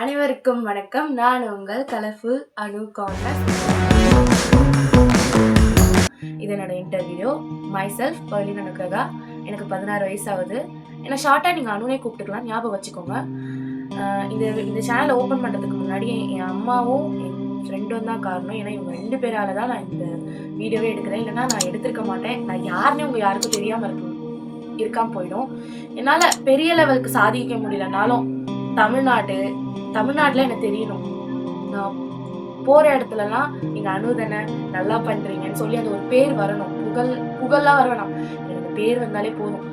அனைவருக்கும் வணக்கம். நான் உங்கள் கலர்ஃபுல் அனு கான்டஸ். இது என்னோட interview. My self Berlin Anugraha. எனக்கு 16 வயசு ஆகுது. என்னை ஷார்ட்டாக நீங்கள் அனுனே கூப்பிட்டுக்கலாம், ஞாபகம் வச்சுக்கோங்க. இந்த சேனலை ஓப்பன் பண்ணுறதுக்கு முன்னாடி என் அம்மாவும் என் ஃப்ரெண்டும் தான் காரணம். ஏன்னா இவங்க 2 பேரால் தான் நான் இந்த வீடியோவே எடுக்கிறேன். இல்லைன்னா நான் எடுத்திருக்க மாட்டேன். நான் யாருன்னு உங்கள் யாருக்கும் தெரியாமல் இருக்காமல் போயிடும். என்னால் பெரிய லெவலுக்கு சாதிக்க முடியலனாலும் தமிழ்நாட்டில் எனக்கு தெரியணும். நான் போகிற இடத்துலலாம் நீங்கள் அனு தானே, நல்லா பண்ணுறீங்கன்னு சொல்லி அந்த ஒரு பேர் வரணும். புகழெலாம் வர வேணாம், எனக்கு பேர் வந்தாலே போதும்.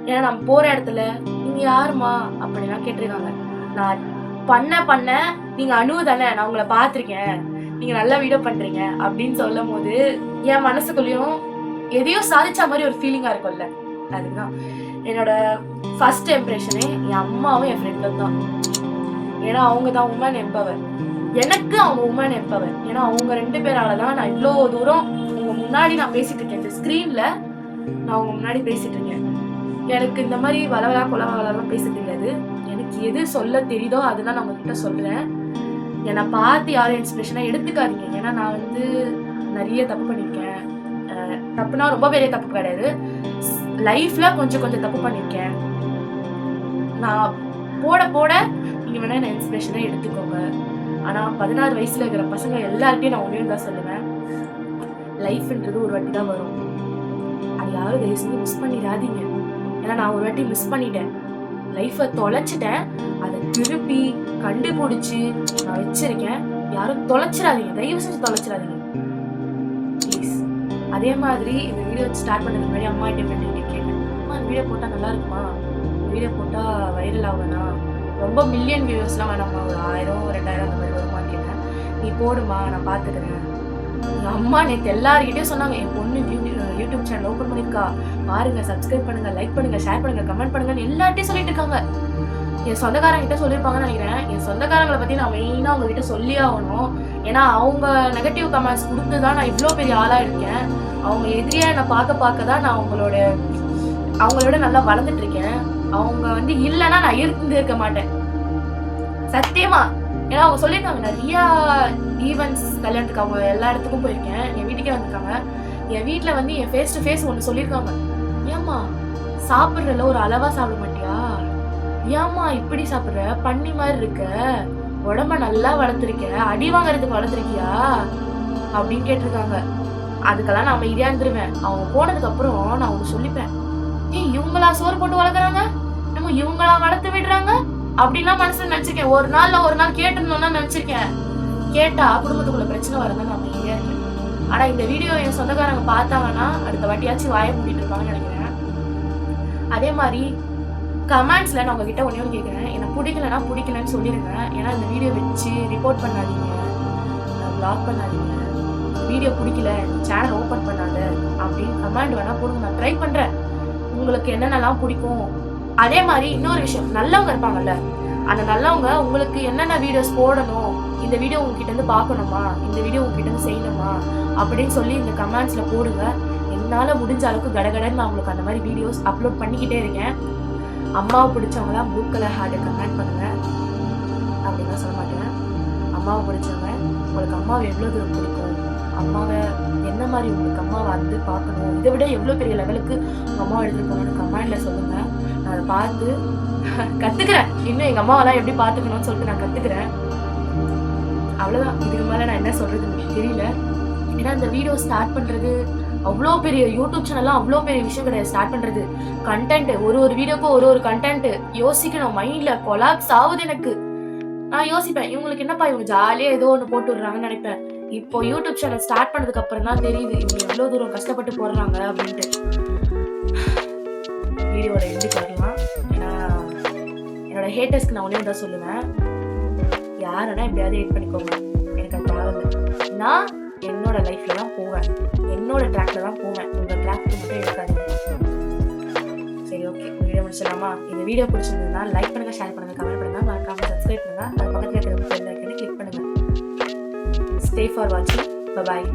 ஏன்னா நம்ம போகிற இடத்துல நீங்கள் யாருமா அப்படிலாம் கேட்டிருக்காங்க. நான் பண்ண நீங்கள் அனு தானே, நான் உங்களை பார்த்துருக்கேன், நீங்கள் நல்லா வீடியோ பண்ணுறீங்க அப்படின்னு சொல்லும் போது என் மனசுக்குள்ளேயும் எதையோ சாதிச்ச மாதிரி ஒரு ஃபீலிங்காக இருக்கும்ல. அதுதான் என்னோட ஃபர்ஸ்ட் இம்ப்ரெஷனே என் அம்மாவும் என் ஃப்ரெண்டும் தான். ஏன்னா அவங்க தான் உமன் எம்பவர். எனக்கு அவங்க உமன் எம்பவர். ஏன்னா அவங்க 2 பேரால தான் நான் இவ்வளோ தூரம் உங்க முன்னாடி நான் பேசிட்டு இருக்கேன். இந்த ஸ்க்ரீன்ல நான் உங்க முன்னாடி பேசிட்டு இருக்கேன். எனக்கு இந்த மாதிரி வளவலாம் பேச தெரியாது. எனக்கு எது சொல்ல தெரியுதோ அதெல்லாம் நான் உங்ககிட்ட சொல்றேன். என்னை பார்த்து யாரும் இன்ஸ்பிரேஷனாக எடுத்துக்காதீங்க. ஏன்னா நான் நிறைய தப்பு பண்ணியிருக்கேன். தப்புனா ரொம்ப பெரிய தப்பு கிடையாது, லைஃப்ல கொஞ்சம் தப்பு பண்ணியிருக்கேன். நான் போட நீங்கள் வேணா என்ன இன்ஸ்பிரேஷனாக எடுத்துக்கோங்க. ஆனால் 16 வயசுல இருக்கிற பசங்க எல்லார்ட்டையும் நான் ஒன்றே தான் சொல்லுவேன், லைஃப்ன்றது ஒரு வாட்டி தான் வரும். அது யாரும் தயவு செஞ்சு மிஸ் பண்ணிடாதீங்க. ஏன்னா நான் ஒரு வாட்டி மிஸ் பண்ணிட்டேன், லைஃப்பை தொலைச்சிட்டேன். அதை திருப்பி கண்டுபிடிச்சி நான் வச்சிருக்கேன். யாரும் தொலைச்சிடாதீங்க, தயவு செஞ்சு தொலைச்சிடாதீங்க ப்ளீஸ். அதே மாதிரி இந்த வீடியோ ஸ்டார்ட் பண்ணுறதுக்கு முன்னாடி அம்மா கிட்ட கேட்டேன், அம்மா இந்த வீடியோ போட்டால் நல்லா இருக்குமா, இந்த வீடியோ போட்டால் வைரல் ஆகுனா, ரொம்ப மில்லியன் வியூஸ்லாம் வேணாம்மா, ஒரு 1000 2000 அந்த மாதிரி வருமான்னு கேட்டேன். நீ போடுமா, நான் பார்த்துக்கிறேன். எங்கள் அம்மா நேற்று எல்லாருக்கிட்டையும் சொன்னாங்க, என் பொண்ணு யூடியூப் சேனல் ஓப்பன் பண்ணியிருக்கா, பாருங்கள், சப்ஸ்கிரைப் பண்ணுங்கள், லைக் பண்ணுங்கள், ஷேர் பண்ணுங்கள், கமெண்ட் பண்ணுங்கன்னு எல்லார்ட்டையும் சொல்லிட்டு இருக்காங்க. என் சொந்தக்காரங்கிட்ட சொல்லியிருப்பாங்கன்னு நினைக்கிறேன். என் சொந்தக்காரங்களை பற்றி நான் மெயினாக அவங்ககிட்ட சொல்லி ஆகணும். ஏன்னா அவங்க நெகட்டிவ் கமெண்ட்ஸ் கொடுத்து தான் நான் இவ்வளோ பெரிய ஆளாக இருக்கேன். அவங்க எதிரியாக என்னை பார்க்க தான் நான் அவங்களோட நல்லா வளர்ந்துட்டு இருக்கேன். அவங்க இல்லைன்னா நான் இருக்க மாட்டேன் சத்தியமா. ஏன்னா அவங்க சொல்லியிருக்காங்க, நிறையா ஈவெண்ட்ஸ், கல்யாணத்துக்கு அவங்க எல்லா இடத்துக்கும் போயிருக்கேன். என் வீட்டுக்கே வந்திருக்காங்க. என் வீட்டில் என் ஃபேஸ் டு ஃபேஸ் ஒன்று சொல்லியிருக்காங்க, ஏம்மா சாப்பிட்றல ஒரு அளவாக சாப்பிட மாட்டியா, ஏம்மா இப்படி சாப்பிட்ற, பண்ணி மாதிரி இருக்க, உடம்ப நல்லா வளர்த்துருக்க, அடி வாங்கறதுக்கு வளர்த்துருக்கியா அப்படின்னு கேட்டிருக்காங்க. அதுக்கெல்லாம் நான் அமைதியாக இருந்துருவேன். அவங்க போனதுக்கு அப்புறம் நான் ஒன்று சொல்லிப்பேன், ஏய் இவங்களா சோறு போட்டு வளர்க்குறாங்க, நம்ம இவங்களா வளர்த்து விடுறாங்க அப்படின்லாம் மனசுல நினைச்சிருக்கேன். ஒரு நாள் கேட்டுருந்தோம்னா நினைச்சிருக்கேன். கேட்டா குடும்பத்துக்குள்ள பிரச்சனை வரதான் நான் அமைதியா இருக்கேன். ஆனா இந்த வீடியோ என் சொந்தக்காரங்க பார்த்தாங்கன்னா அடுத்த வாட்டியாச்சும் வாயை மூடிட்டு இருப்பாங்கன்னு நினைக்கிறேன். அதே மாதிரி கமெண்ட்ஸ்ல நான் உங்ககிட்ட ஒன்று கேட்குறேன், எனக்கு பிடிக்கலன்னு சொல்லிடுங்க. ஏன்னா இந்த வீடியோ வச்சு ரிப்போர்ட் பண்ணாதீங்க, பிளாக் பண்ணாதீங்க, வீடியோ பிடிக்கல, சேனல் ஓப்பன் பண்ணாத அப்படின்னு கமெண்ட் வேணா போடுங்க. நான் ட்ரை பண்றேன், உங்களுக்கு என்னென்னலாம் பிடிக்கும். அதே மாதிரி இன்னொரு விஷயம், நல்லவங்க இருப்பாங்கல்ல, அந்த நல்லவங்க உங்களுக்கு என்னென்ன வீடியோஸ் போடணும், இந்த வீடியோ உங்ககிட்ட இருந்து பார்க்கணுமா, இந்த வீடியோ உங்ககிட்ட இருந்து செய்யணுமா அப்படின்னு சொல்லி இந்த கமெண்ட்ஸ்ல போடுங்க. என்னால் முடிஞ்ச அளவுக்கு கடகடன்னு நான் உங்களுக்கு அந்த மாதிரி வீடியோஸ் அப்லோட் பண்ணிக்கிட்டே இருக்கேன். அம்மாவை பிடிச்சவங்களாம் ப்ளூ கலர் ஹார்ட்டை கமெண்ட் பண்ணுங்க அப்படின்லாம் சொல்ல மாட்டேன். அம்மாவை பிடிச்சவங்க, உங்களுக்கு அம்மாவை எவ்வளோ தூரம் பிடிக்கும், அம்மாவை என்ன மாதிரி உங்களுக்கு அம்மாவை பார்க்கணும், இதை விட எவ்வளோ பெரிய லெவலுக்கு உங்கள் அம்மாவை எடுத்துகிட்டு போகணும்னு கமெண்டில் சொல்லுங்கள். நான் அதை பார்த்து கற்றுக்கிறேன். இன்னும் எங்கள் அம்மாவெல்லாம் எப்படி பார்த்துக்கணும்னு சொல்லிட்டு நான் கற்றுக்கிறேன். அவ்வளோதான், இதுக்கு மேலே நான் என்ன சொல்கிறதுன்னு எனக்கு தெரியல. ஏன்னா இந்த வீடியோ ஸ்டார்ட் பண்ணுறது அவ்வளோ பெரிய, யூடியூப் சேனல்லாம் அவ்வளோ பெரிய விஷயம் கிடையாது. ஸ்டார்ட் பண்ணுறது கண்டென்ட், ஒரு வீடியோக்கும் ஒரு கண்டென்ட் யோசிக்கணும். மைண்டில் கொலாப்ஸ் ஆகுது எனக்கு. நான் யோசிப்பேன், இவங்களுக்கு என்னப்பா இவங்க ஜாலியாக ஏதோ ஒன்று போட்டு விடுறாங்கன்னு நினைப்பேன். இப்போ யூடியூப் சேனல் ஸ்டார்ட் பண்ணதுக்கு அப்புறம் தான் தெரியுது இவங்க எவ்வளோ தூரம் கஷ்டப்பட்டு போடுறாங்க அப்படின்ட்டு. வீடியோட எண்டுக்கு வரலாம். ஏன்னா என்னோட ஹேட்டர்ஸ்க்கு நான் ஒன்றே தான் சொல்லுவேன், யாருன்னா எப்படியாவது ஹேட் பண்ணிக்கோங்க, எனக்கு அது தேவையில்லை. நான் என்னோட லைஃப்ல தான் போவேன், என்னோட ட்ராக்ல தான் போவேன், உங்கள் ட்ராக்க்கு மட்டும் எடுக்காதீங்க. சரி, ஓகே, வீடியோ முடிச்சிடலாமா? இந்த வீடியோ பிடிச்சிருந்ததுன்னா லைக் பண்ணுங்க, ஷேர் பண்ணுங்க, கமெண்ட் பண்ணுங்க, மறக்காம சப்ஸ்கிரைப் பண்ணுங்க, அது பக்கத்தில் இருக்கிற பெல் ஐக்கனை கிளிக் பண்ணுங்க. Stay for watching. Bye bye.